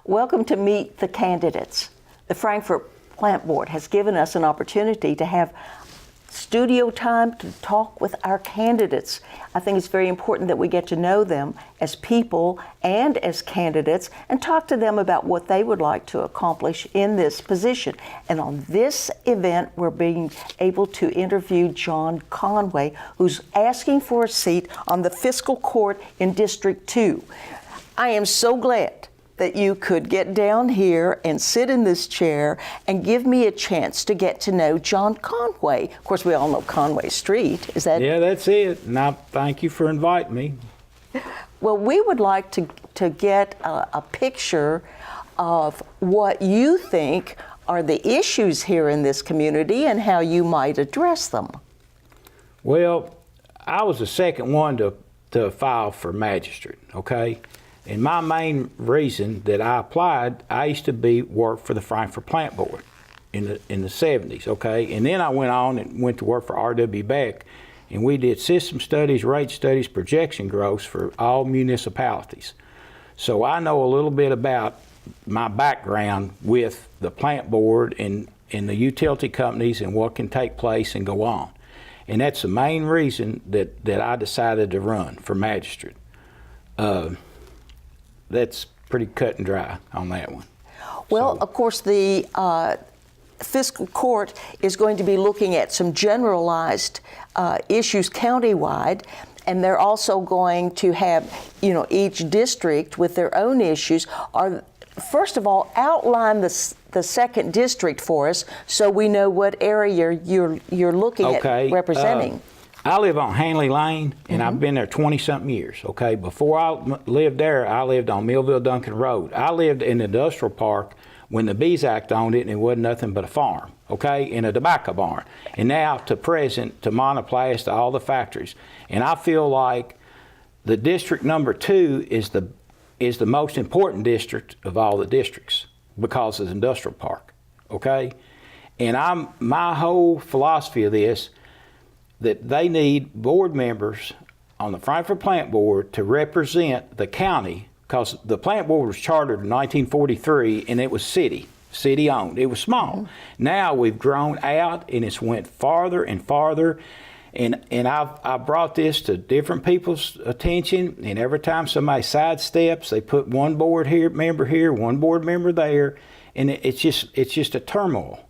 Welcome to Meet the Candidates. The Frankfort Plant Board has given us an opportunity to have studio time to talk with our candidates. I think it's very important that we get to know them as people and as candidates and talk to them about what they would like to accomplish in this position. And on this event, we're being able to interview John Conway, who's asking for a seat on the Fiscal Court in District 2. I am so glad that you could get down here and sit in this chair and give me a chance to get to know John Conway. Of course, we all know Conway Street. Is that? Yeah, that's it. And I thank you for inviting me. Well, we would like to get a picture of what you think are the issues here in this community and how you might address them. Well, I was the second one to file for magistrate, okay? And my main reason that I applied, I used to work for the Frankfort Plant Board in the 70s, okay? And then I went on and went to work for R.W. Beck, and we did system studies, rate studies, projection growths for all municipalities. So I know a little bit about my background with the plant board and the utility companies and what can take place and go on. And that's the main reason that I decided to run for magistrate. That's pretty cut and dry on that one. Well, of course, the fiscal court is going to be looking at some generalized issues countywide, and they're also going to have, each district with their own issues. First of all, outline the second district for us so we know what area you're looking at representing. I live on Hanley Lane, and I've been there 20-something years, okay? Before I lived there, I lived on Millville-Duncan Road. I lived in the industrial park when the Bees Act owned it, and it wasn't nothing but a farm, okay, in a tobacco barn. And now to present, to monoplast, to all the factories. And I feel like the district number 2 is the most important district of all the districts because of the industrial park, okay? And my whole philosophy of this, that they need board members on the Frankfort Plant Board to represent the county, because the plant board was chartered in 1943 and it was city owned. It was small. Now we've grown out and it's went farther and farther, and I've brought this to different people's attention, and every time somebody sidesteps, they put one board member here, one board member there, and it's just a turmoil.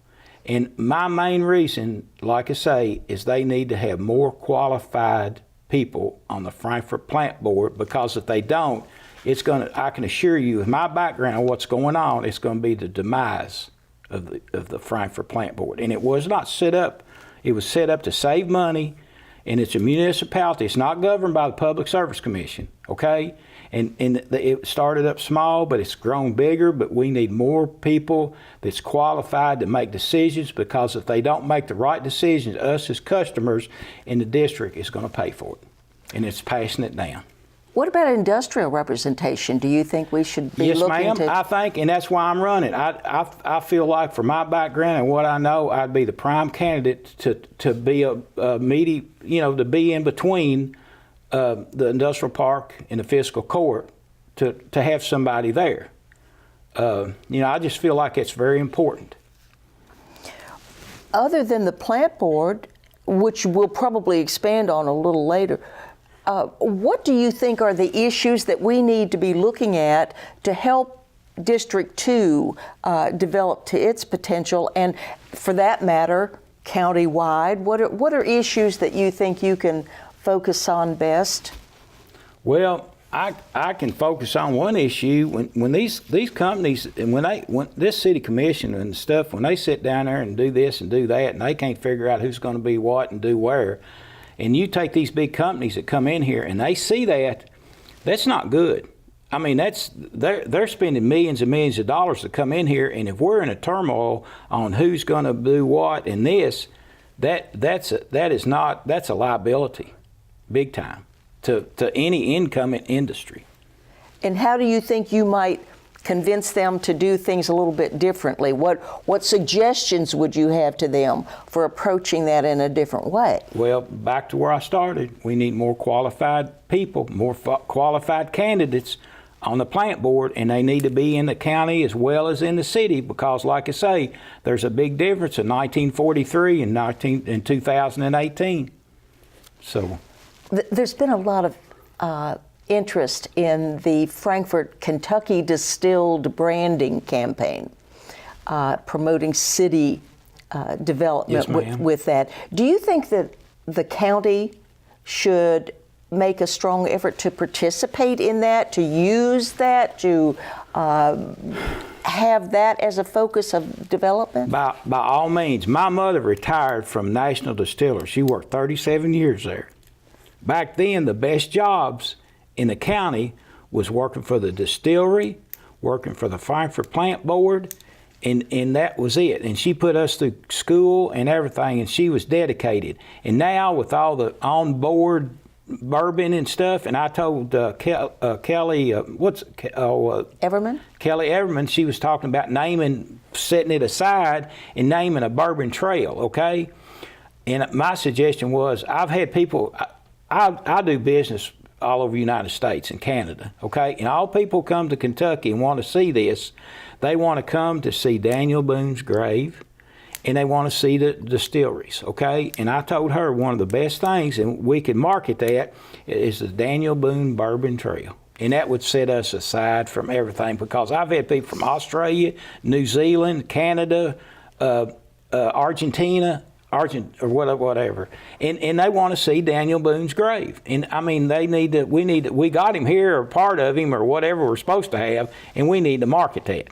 And my main reason, like I say, is they need to have more qualified people on the Frankfort Plant Board, because if they don't, I can assure you, with my background, what's going on, it's going to be the demise of the Frankfort Plant Board. And it was not set up, it was set up to save money, and it's a municipality. It's not governed by the Public Service Commission, okay? And it started up small, but it's grown bigger, but we need more people that's qualified to make decisions, because if they don't make the right decisions, us as customers in the district is going to pay for it, and it's passing it down. What about industrial representation? Do you think we should be looking to? Yes, ma'am, I think, and that's why I'm running. I feel like, for my background and what I know, I'd be the prime candidate to be to be in between the industrial park and the fiscal court, to have somebody there. I just feel like it's very important. Other than the plant board, which we'll probably expand on a little later, what do you think are the issues that we need to be looking at to help District 2 develop to its potential, and for that matter, countywide? What are issues that you think you can focus on best? Well, I can focus on one issue. When these companies, and when this city commission and stuff, when they sit down there and do this and do that, and they can't figure out who's going to be what and do where, and you take these big companies that come in here and they see that's not good. I mean, they're spending millions and millions of dollars to come in here, and if we're in a turmoil on who's going to do what and this, that's a liability, big time, to any incoming industry. And how do you think you might convince them to do things a little bit differently? What suggestions would you have to them for approaching that in a different way? Well, back to where I started. We need more qualified people, more qualified candidates on the plant board, and they need to be in the county as well as in the city, because like I say, there's a big difference in 1943 and 2018. So There's been a lot of interest in the Frankfort, Kentucky distilled branding campaign, promoting city development with that. Do you think that the county should make a strong effort to participate in that, to use that, to have that as a focus of development? By all means. My mother retired from National Distiller. She worked 37 years there. Back then, the best jobs in the county was working for the distillery, working for the Frankfort Plant Board, and that was it. And she put us through school and everything, and she was dedicated. And now with all the on-board bourbon and stuff, and I told Kelly, Everman? Kelly Everman, she was talking about setting it aside and naming a bourbon trail, okay? And my suggestion was, I've had people, I do business all over the United States and Canada, okay? And all people come to Kentucky and want to see this. They want to come to see Daniel Boone's grave, and they want to see the distilleries, okay? And I told her one of the best things, and we could market that, is the Daniel Boone Bourbon Trail. And that would set us aside from everything, because I've had people from Australia, New Zealand, Canada, Argentina, or whatever, and they want to see Daniel Boone's grave. And I mean, we got him here, or part of him, or whatever we're supposed to have, and we need to market that.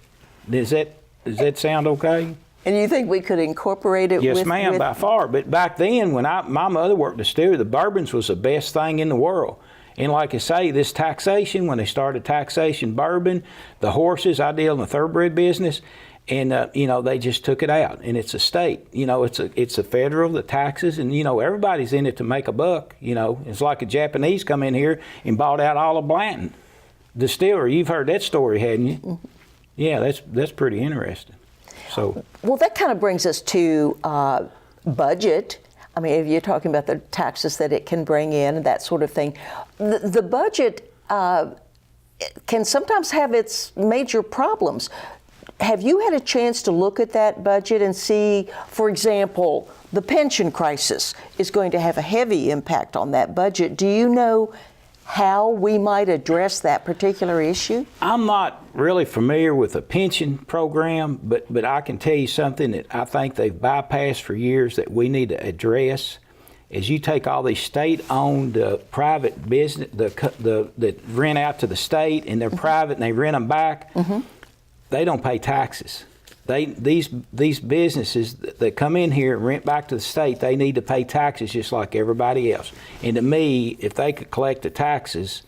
Does that sound okay? And you think we could incorporate it? Yes, ma'am, by far. But back then, when my mother worked distillery, the bourbons was the best thing in the world. And like I say, this taxation, when they started taxation bourbon, the horses, I deal in the thoroughbred business, and they just took it out. And it's a state, it's a federal, the taxes, and everybody's in it to make a buck. It's like a Japanese come in here and bought out all of Blanton Distillery. You've heard that story, hadn't you? Mm-hmm. Yeah, that's pretty interesting. So, well, that kind of brings us to budget. I mean, if you're talking about the taxes that it can bring in and that sort of thing, the budget can sometimes have its major problems. Have you had a chance to look at that budget and see, for example, the pension crisis is going to have a heavy impact on that budget? Do you know how we might address that particular issue? I'm not really familiar with the pension program, but I can tell you something that I think they've bypassed for years that we need to address. Is you take all these state-owned private business that rent out to the state, and they're private and they rent them back. Mm-hmm. They don't pay taxes. These businesses that come in here and rent back to the state, they need to pay taxes just like everybody else. And to me, if they could collect the taxes,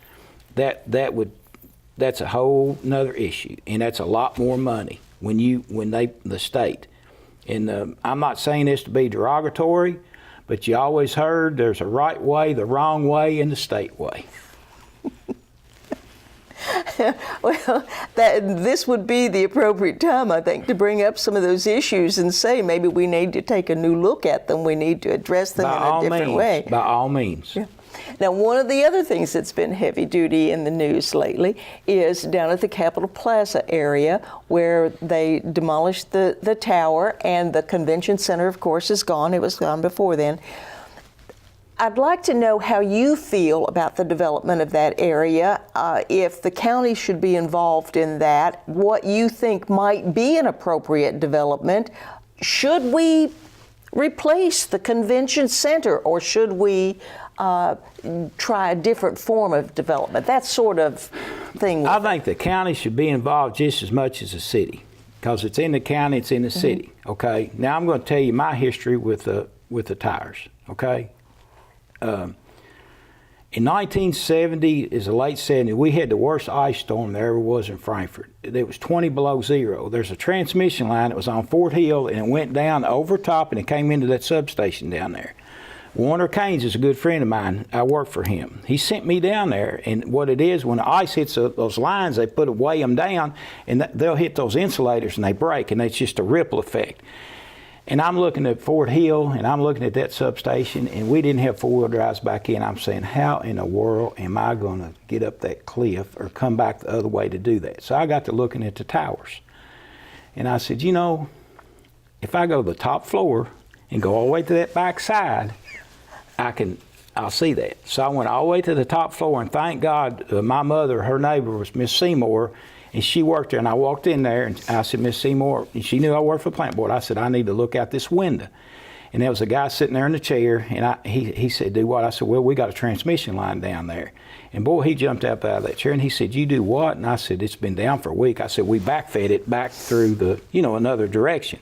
that's a whole nother issue, and that's a lot more money the state. And I'm not saying this to be derogatory, but you always heard there's a right way, the wrong way, and the state way. Well, this would be the appropriate time, I think, to bring up some of those issues and say maybe we need to take a new look at them. We need to address them in a different way. By all means. Yeah. Now, one of the other things that's been heavy duty in the news lately is down at the Capitol Plaza area, where they demolished the tower, and the convention center, of course, is gone. It was gone before then. I'd like to know how you feel about the development of that area, if the county should be involved in that, what you think might be an appropriate development. Should we replace the convention center, or should we try a different form of development? That sort of thing. I think the county should be involved just as much as the city, because it's in the county, it's in the city. Okay. Now I'm going to tell you my history with the tires. Okay. In 1970, is the late 70s, we had the worst ice storm there ever was in Frankfort. It was 20 below zero. There's a transmission line that was on Fort Hill, and it went down over top, and it came into that substation down there. Warner Keynes is a good friend of mine. I work for him. He sent me down there, and what it is, when the ice hits those lines, they weigh them down, and they'll hit those insulators, and they break, and it's just a ripple effect. And I'm looking at Fort Hill, and I'm looking at that substation, and we didn't have four-wheel drives back in. I'm saying, how in the world am I going to get up that cliff or come back the other way to do that? So I got to looking at the towers. And I said, you know, if I go to the top floor and go all the way to that back side, I'll see that. So I went all the way to the top floor, and thank God, my mother, her neighbor was Miss Seymour, and she worked there. And I walked in there, and I said, Miss Seymour, and she knew I worked for the plant board. I said, I need to look out this window. And there was a guy sitting there in the chair, and he said, do what? I said, well, we got a transmission line down there. And boy, he jumped up out of that chair, and he said, you do what? And I said, it's been down for a week. I said, we backfed it back through the, another direction.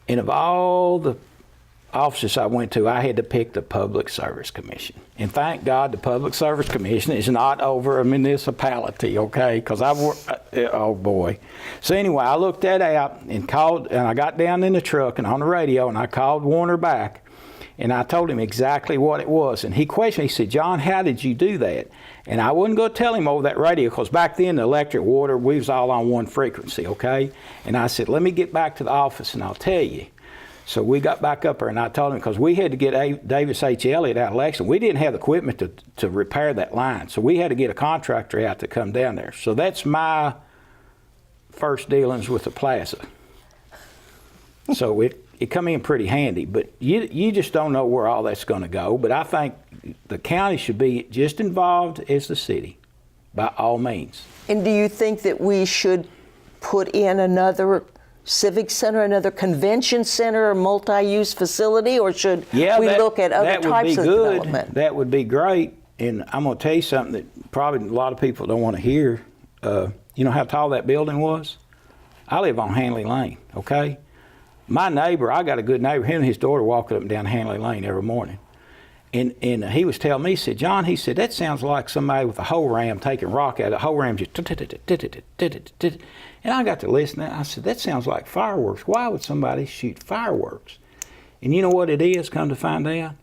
And of all the offices I went to, I had to pick the Public Service Commission. And thank God the Public Service Commission is not over a municipality, okay? Because oh boy. So anyway, I looked that out and called, and I got down in the truck and on the radio, and I called Warner back, and I told him exactly what it was. And he questioned me, he said, John, how did you do that? And I wasn't going to tell him over that radio, because back then the electric, water, we was all on one frequency, okay? And I said, let me get back to the office and I'll tell you. So we got back up there, and I told him, because we had to get Davis H. Elliott out of Lexington. We didn't have the equipment to repair that line, so we had to get a contractor out to come down there. So that's my first dealings with the Plaza. So it come in pretty handy, but you just don't know where all that's going to go. But I think the county should be just involved as the city, by all means. And do you think that we should put in another civic center, another convention center, or multi-use facility, or should we look at other types of development? That would be great. And I'm going to tell you something that probably a lot of people don't want to hear. You know how tall that building was? I live on Hanley Lane, okay? My neighbor, I got a good neighbor, him and his daughter walk up and down Hanley Lane every morning. And he was telling me, he said, John, he said, that sounds like somebody with a hoe ram taking rock out of a hoe ram just. And I got to listen to that. I said, that sounds like fireworks. Why would somebody shoot fireworks? And you know what it is, come to find out?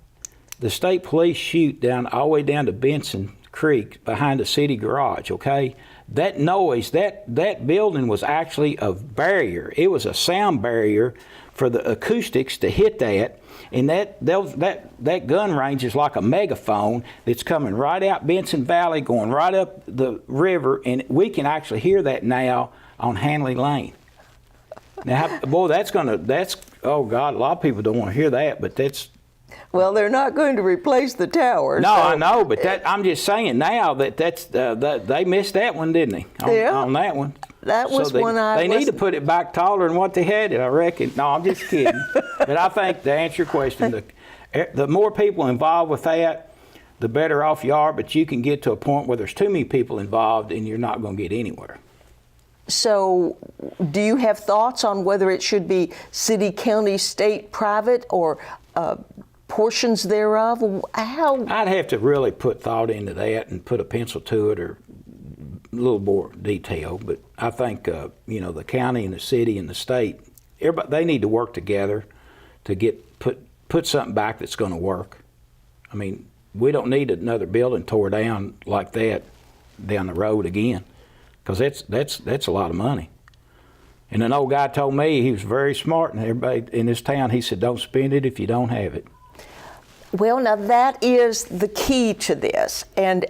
The state police shoot all the way down to Benson Creek behind the city garage, okay? That noise, that building was actually a barrier. It was a sound barrier for the acoustics to hit that. And that gun range is like a megaphone that's coming right out Benson Valley, going right up the river, and we can actually hear that now on Hanley Lane. Now, boy, that's oh God, a lot of people don't want to hear that, but that's. Well, they're not going to replace the towers. No, so. I know, but I'm just saying now that they missed that one, didn't they? On that one. That was They need to put it back taller than what they had it, I reckon. No, I'm just kidding. But I think, to answer your question, the more people involved with that, the better off you are, but you can get to a point where there's too many people involved and you're not going to get anywhere. So do you have thoughts on whether it should be city, county, state, private, or portions thereof? How? I'd have to really put thought into that and put a pencil to it, or a little more detail. But I think the county and the city and the state, everybody, they need to work together to put something back that's going to work. I mean, we don't need another building tore down like that down the road again, because that's a lot of money. And an old guy told me, he was very smart, and everybody in this town, he said, don't spend it if you don't have it. Well, now that is the key to this. And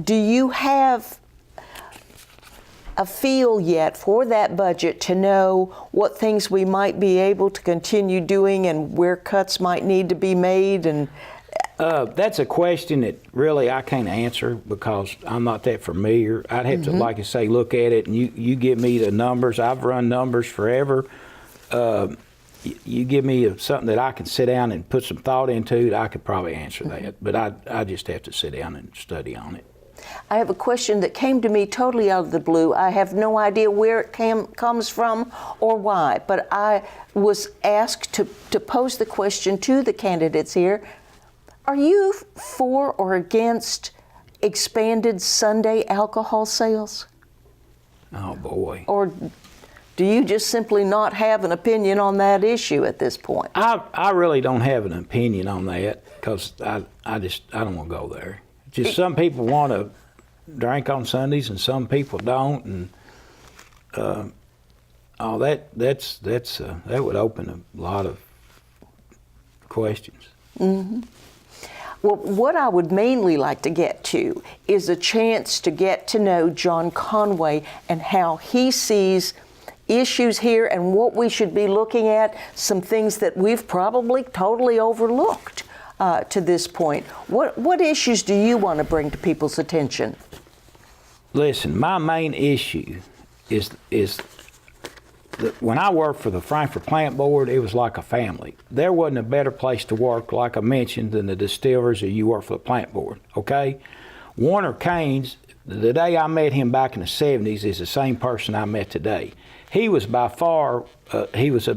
do you have a feel yet for that budget to know what things we might be able to continue doing and where cuts might need to be made? And that's a question that really I can't answer, because I'm not that familiar. I'd have to, like I say, look at it, and you give me the numbers. I've run numbers forever. You give me something that I can sit down and put some thought into, I could probably answer that. But I just have to sit down and study on it. I have a question that came to me totally out of the blue. I have no idea where it comes from or why, but I was asked to pose the question to the candidates here. Are you for or against expanded Sunday alcohol sales? Oh, boy. Or do you just simply not have an opinion on that issue at this point? I really don't have an opinion on that, because I don't want to go there. Just some people want to drink on Sundays and some people don't, and Oh, that would open a lot of questions. Well, what I would mainly like to get to is a chance to get to know John Conway and how he sees issues here and what we should be looking at, some things that we've probably totally overlooked to this point. What issues do you want to bring to people's attention? Listen, my main issue is that when I worked for the Frankfurt Plant Board, it was like a family. There wasn't a better place to work, like I mentioned, than the distillers, or you work for the plant board, okay? Warner Keynes, the day I met him back in the 70s, is the same person I met today. He was by far, he was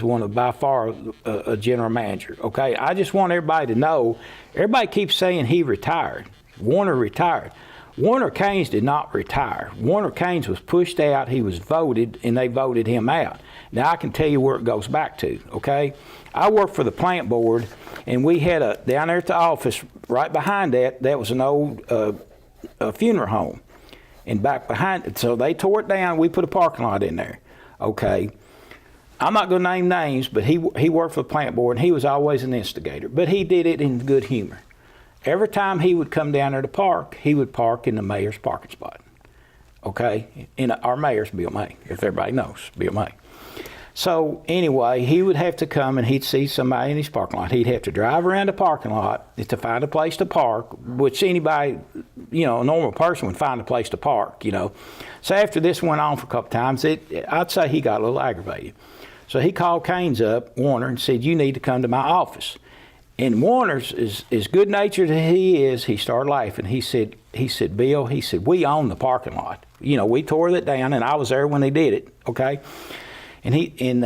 one of by far a general manager, okay? I just want everybody to know, everybody keeps saying he retired. Warner retired. Warner Keynes did not retire. Warner Keynes was pushed out, he was voted, and they voted him out. Now I can tell you where it goes back to, okay? I worked for the plant board, and we had down there at the office, right behind that was an old funeral home. And back behind it, so they tore it down, we put a parking lot in there, okay? I'm not gonna name names, but he worked for the plant board, and he was always an instigator, but he did it in good humor. Every time he would come down there to park, he would park in the mayor's parking spot, okay? Our mayor's Bill May, if everybody knows, Bill May. So anyway, he would have to come and he'd see somebody in his parking lot. He'd have to drive around the parking lot to find a place to park, which anybody, a normal person would find a place to park, So after this went on for a couple times, I'd say he got a little aggravated. So he called Keynes up, Warner, and said, "You need to come to my office." And Warner's as good-natured as he is, he started laughing. He said, "Bill," he said, "we own the parking lot. We tore that down, and I was there when they did it, okay?" And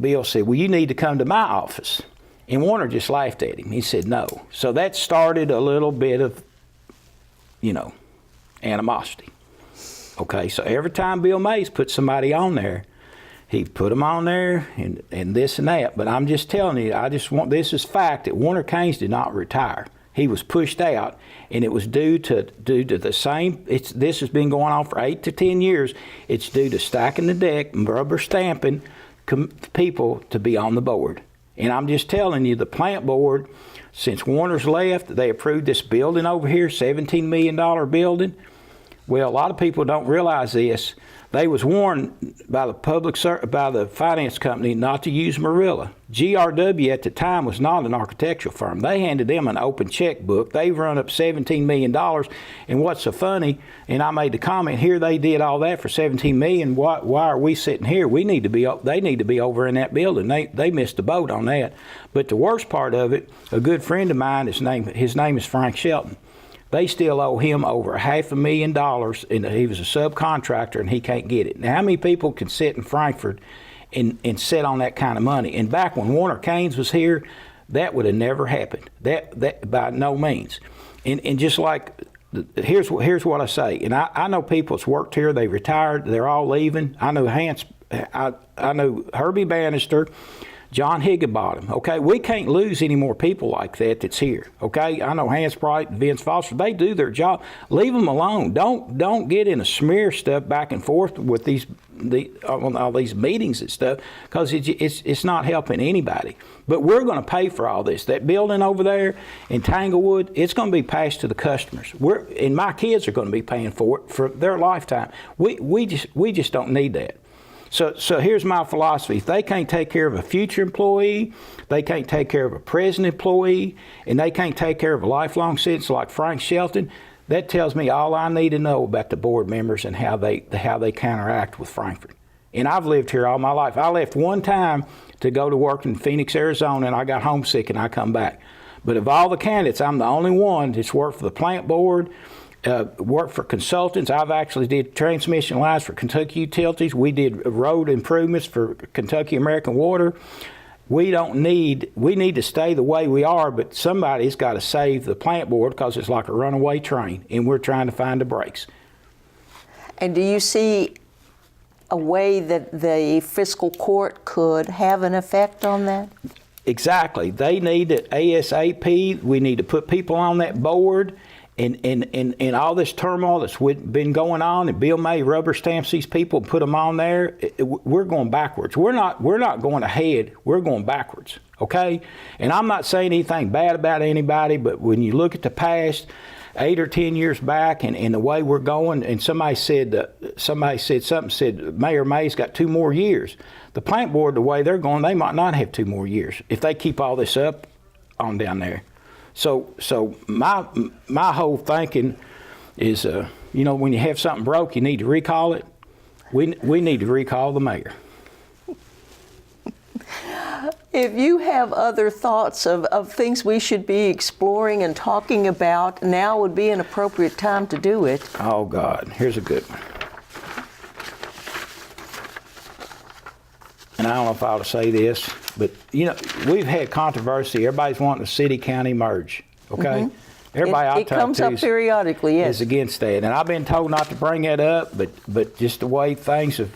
Bill said, "Well, you need to come to my office." And Warner just laughed at him. He said, "No." So that started a little bit of, animosity. Okay, so every time Bill Mays put somebody on there, he put them on there and this and that. But I'm just telling you, this is fact that Warner Keynes did not retire. He was pushed out, and it was due to the same. This has been going on for 8 to 10 years. It's due to stacking the deck and rubber stamping people to be on the board. And I'm just telling you, the plant board, since Warner's left, they approved this building over here, $17 million building. Well, a lot of people don't realize this. They was warned by the finance company not to use Marilla. GRW at the time was not an architectural firm. They handed them an open checkbook. They've run up $17 million. And what's so funny, and I made the comment, here they did all that for $17 million. Why are we sitting here? They need to be over in that building. They missed the boat on that. But the worst part of it, a good friend of mine, his name is Frank Shelton. They still owe him over $500,000, and he was a subcontractor, and he can't get it. Now, how many people can sit in Frankfurt and sit on that kind of money? And back when Warner Keynes was here, that would have never happened. That by no means. And just like, here's what I say. And I know people that's worked here. They retired. They're all leaving. I know I know Herbie Bannister, John Higginbottom, okay? We can't lose any more people like that that's here, okay? I know Hans Bright and Vince Foster, they do their job. Leave them alone. Don't get in a smear stuff back and forth with all these meetings and stuff, because it's not helping anybody. But we're going to pay for all this. That building over there in Tanglewood, it's going to be passed to the customers. And my kids are going to be paying for it for their lifetime. We just don't need that. So here's my philosophy. If they can't take care of a future employee, they can't take care of a present employee, and they can't take care of a lifelong citizen like Frank Shelton, that tells me all I need to know about the board members and how they counteract with Frankfurt. And I've lived here all my life. I left one time to go to work in Phoenix, Arizona, and I got homesick and I come back. But of all the candidates, I'm the only one that's worked for the plant board, worked for consultants. I've actually did transmission lines for Kentucky Utilities. We did road improvements for Kentucky American Water. We need to stay the way we are, but somebody's got to save the plant board, because it's like a runaway train, and we're trying to find the brakes. And do you see a way that the fiscal court could have an effect on that? Exactly. They need it ASAP. We need to put people on that board. in all this turmoil that's been going on, and Bill May rubber stamps these people and put them on there, we're going backwards. We're not going ahead. We're going backwards. Okay? And I'm not saying anything bad about anybody, but when you look at the past, 8 or 10 years back, and the way we're going, and somebody said Mayor May's got 2 more years. The plant board, the way they're going, they might not have 2 more years if they keep all this up on down there. So my whole thinking is, when you have something broke, you need to recall it. We need to recall the mayor. If you have other thoughts of things we should be exploring and talking about, now would be an appropriate time to do it. Oh, God. Here's a good one. And I don't know if I ought to say this, but, we've had controversy. Everybody's wanting a city-county merge, okay? Mm-hmm. Everybody it comes up periodically, yes. is against that. And I've been told not to bring that up, but just the way things have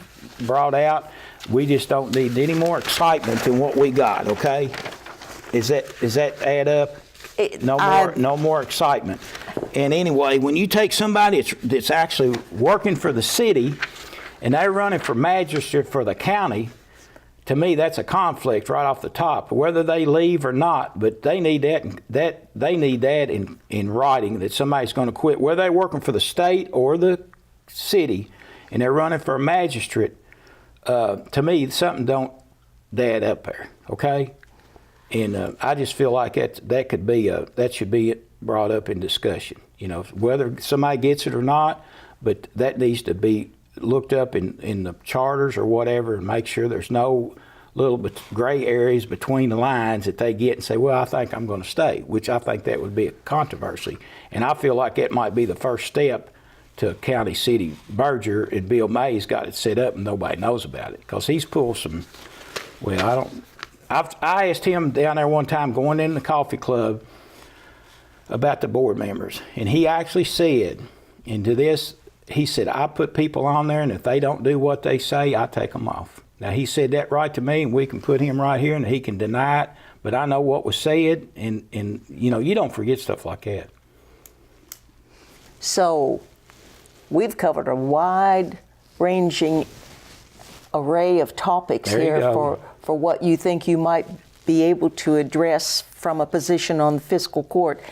brought out, we just don't need any more excitement than what we got, okay? Is that add up? No more excitement. And anyway, when you take somebody that's actually working for the city and they're running for magistrate for the county, to me that's a conflict right off the top, whether they leave or not. But they need that in writing, that somebody's going to quit, whether they're working for the state or the city, and they're running for a magistrate. To me, something don't add up there, okay? And I just feel like that should be brought up in discussion. Whether somebody gets it or not, but that needs to be looked up in the charters or whatever, and make sure there's no little gray areas between the lines that they get and say, well, I think I'm going to stay, which I think that would be a controversy. And I feel like that might be the first step to a county-city merger, and Bill May's got it set up and nobody knows about it, because he's pulled some, I asked him down there one time going in the coffee club about the board members, and he actually said, he said, I put people on there, and if they don't do what they say, I take them off. Now, he said that right to me, and we can put him right here, and he can deny it, but I know what was said, and you don't forget stuff like that. So, we've covered a wide-ranging array of topics here for what you think you might be able to address from a position on the fiscal court.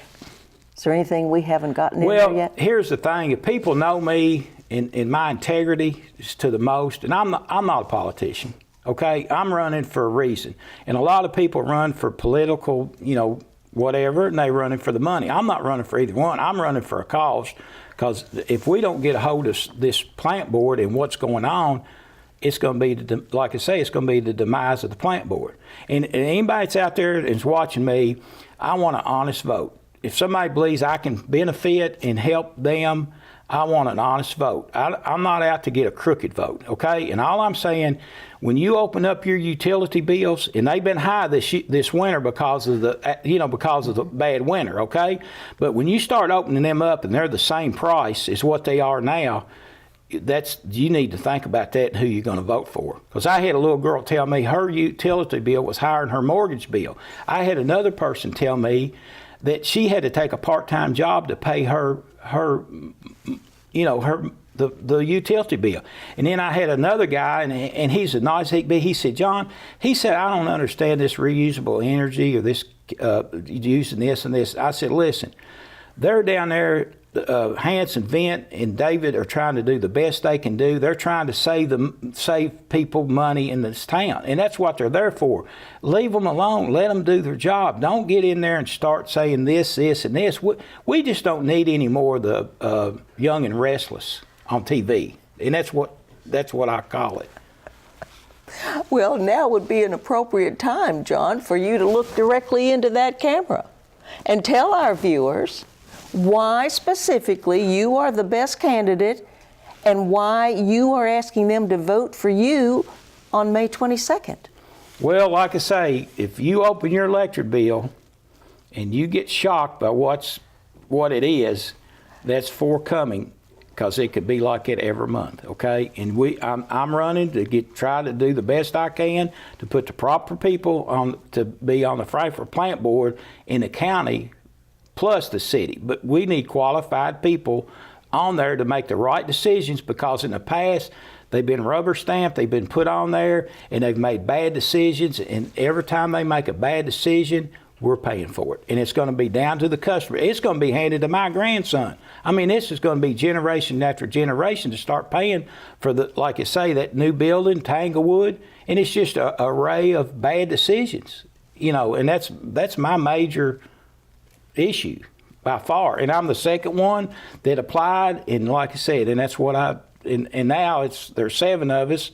Is there anything we haven't gotten in there yet? Well, here's the thing. If people know me in my integrity is to the most, and I'm not a politician, okay? I'm running for a reason. And a lot of people run for political, whatever, and they're running for the money. I'm not running for either one. I'm running for a cause, because if we don't get a hold of this plant board and what's going on, it's going to be, like I say, it's going to be the demise of the plant board. And anybody that's out there that's watching me, I want an honest vote. If somebody believes I can benefit and help them, I want an honest vote. I'm not out to get a crooked vote, okay? And all I'm saying, when you open up your utility bills, and they've been high this winter because of the bad winter, okay? But when you start opening them up and they're the same price as what they are now, you need to think about that and who you're going to vote for. Because I had a little girl tell me her utility bill was higher than her mortgage bill. I had another person tell me that she had to take a part-time job to pay the utility bill. And then I had another guy, and he's a nice he be. He said, John, I don't understand this reusable energy or this using this and this. I said, listen, they're down there. Hans and Vint and David are trying to do the best they can do. They're trying to save people money in this town, and that's what they're there for. Leave them alone. Let them do their job. Don't get in there and start saying this, and this. We just don't need any more of the young and restless on TV, and that's what I call it. Well, now would be an appropriate time, John, for you to look directly into that camera and tell our viewers why specifically you are the best candidate and why you are asking them to vote for you on May 22nd. Well, like I say, if you open your electric bill and you get shocked by what it is, that's forthcoming, because it could be like it every month, okay? And I'm running to try to do the best I can to put the proper people to be on the Frankfurt Plant Board in the county plus the city. But we need qualified people on there to make the right decisions, because in the past, they've been rubber stamped, they've been put on there, and they've made bad decisions. And every time they make a bad decision, we're paying for it. And it's going to be down to the customer. It's going to be handed to my grandson. I mean, this is going to be generation after generation to start paying for the, like you say, that new building, Tanglewood. And it's just an array of bad decisions, you know, and that's my major issue by far. And I'm the second one that applied. And like I said, and that's what and now there's 7 of us.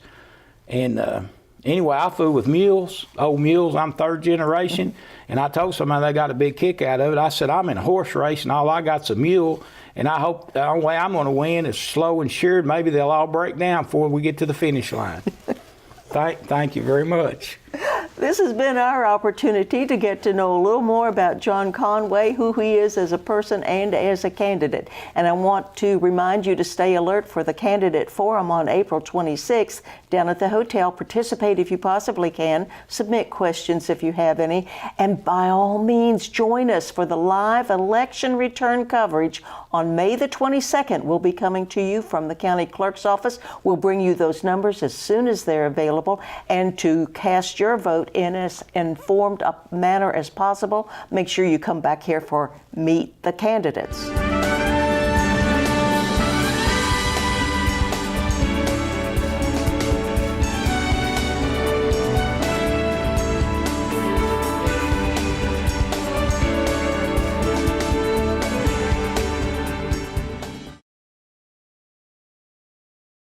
And anyway, I fool with mules, old mules. I'm 3rd generation. And I told somebody they got a big kick out of it. I said, I'm in a horse race and all I got's a mule. And I hope the only way I'm going to win is slow and sure. Maybe they'll all break down before we get to the finish line. Thank you very much. This has been our opportunity to get to know a little more about John Conway, who he is as a person and as a candidate. And I want to remind you to stay alert for the candidate forum on April 26th down at the hotel. Participate if you possibly can. Submit questions if you have any. And by all means, join us for the live election return coverage on May the 22nd. We'll be coming to you from the county clerk's office. We'll bring you those numbers as soon as they're available. And to cast your vote in as informed a manner as possible, make sure you come back here for Meet the Candidates.